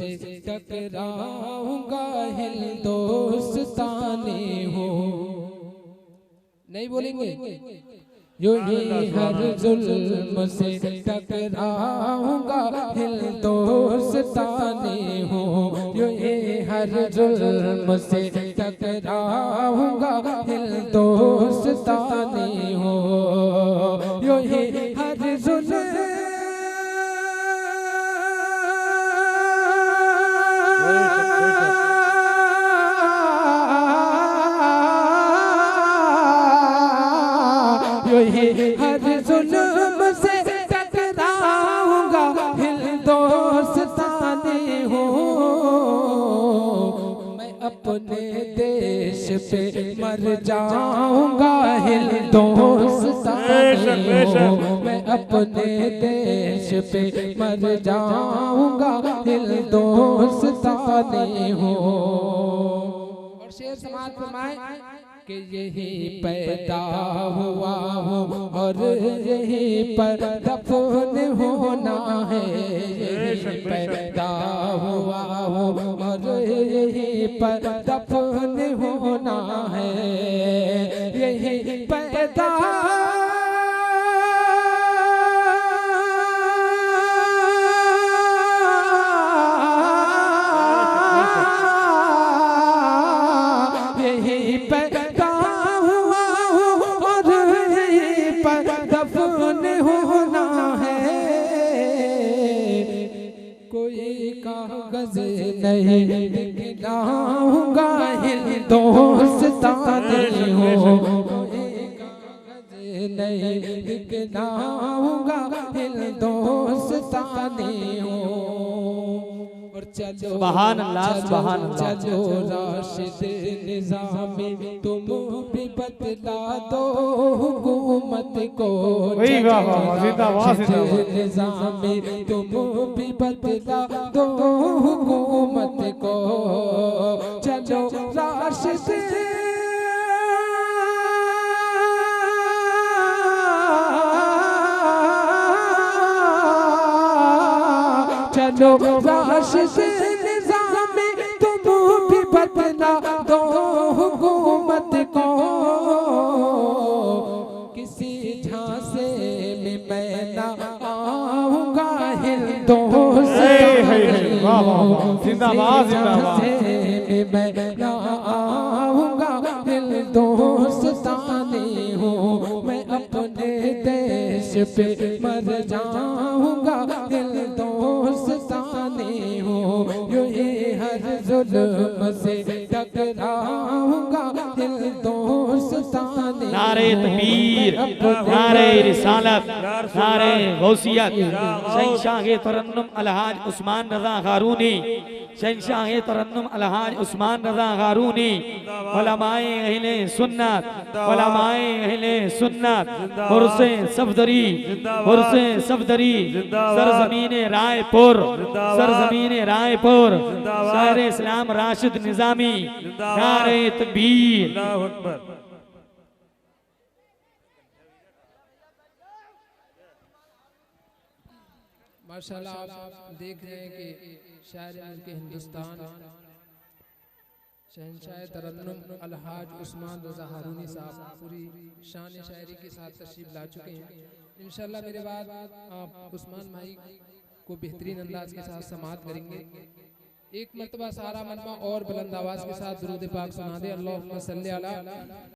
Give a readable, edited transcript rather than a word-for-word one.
से टकराऊंगा हिंदुस्तानी हूँ। नहीं बोलेंगे? यो ही हर जुल्म से टकराऊंगा हिंदुस्तानी हूँ। यो ही हर जुल्म से टकराऊंगा हिंदुस्तानी हूँ। यो ही हर जुल्म हर जुल्म से टकराऊंगा हिंदुस्तानी हूँ। मैं अपने देश पे मर जाऊंगा हिंदुस्तानी हूँ। मैं अपने देश पे मर जाऊंगा हिंदुस्तानी हूँ। और शेर समाज फरमाए कि यही पैदा हुआ हूँ और यही पर दफन होना है। यही पैदा हुआ हूँ और यही पर दफन होना है। यही पैदा कागज नहीं दिखलाऊंगा हिंदुस्तानी हूँ। कागज नहीं दिखलाऊंगा हिंदुस्तानी हूँ। और चलो सुभान अल्लाह, सुभान अल्लाह। चलो राशिद निज़ामी तुम भी बतला दो हुकूमत को। निज़ामी तुम भी बतला दो हुकूमत को। चलो राशिद चलो राशिद निज़ामी तुम भी बतला दो हुकूमत को। किसी झांसे में मैं ना आऊंगा हिंदुस्तानी हूँ। जिंदाबाद जिंदाबाद। में मैं ना आऊंगा हिंदुस्तानी हूँ। मैं अपने देश पे मर जाऊंगा हिंदुस्तानी हूँ। यो ही हर जुल्म से टकराऊंगा हिंदुस्तानी। नारे तकबीर, नारे रिसालत, नारे गौसियत। शहंशाह तरन्नुम अलहाज उस्मान रज़ा गारूनी, शहंशाह तरन्नुम अलहाज उस्मान रज़ा गारूनी। उलमाए अहले सुन्नत, उलमाए अहले सुन्नत। हुर्से सफदरी, हुर्से सफदरी। सरजमीने रायपुर, सरजमीने रायपुर। शायर इस्लाम राशिद निज़ामी। नारे तकबीर। माशाल्लाह आप देख रहे हैं कि शायर मुल्क हिंदुस्तान शहंशाह तरन्नुम अलहाज उस्मान रज़ा हारूनी साहब पूरी शान शायरी के साथ तशरीफ ला चुके हैं। इंशाल्लाह मेरे बाद आप उस्मान भाई को बेहतरीन अंदाज के साथ समाअत करेंगे। एक मरतबा सारा मजमा और बुलंद आवाज के साथ दुरूद पाक सुना दे। अल्लाहुम्मा सल्ली अला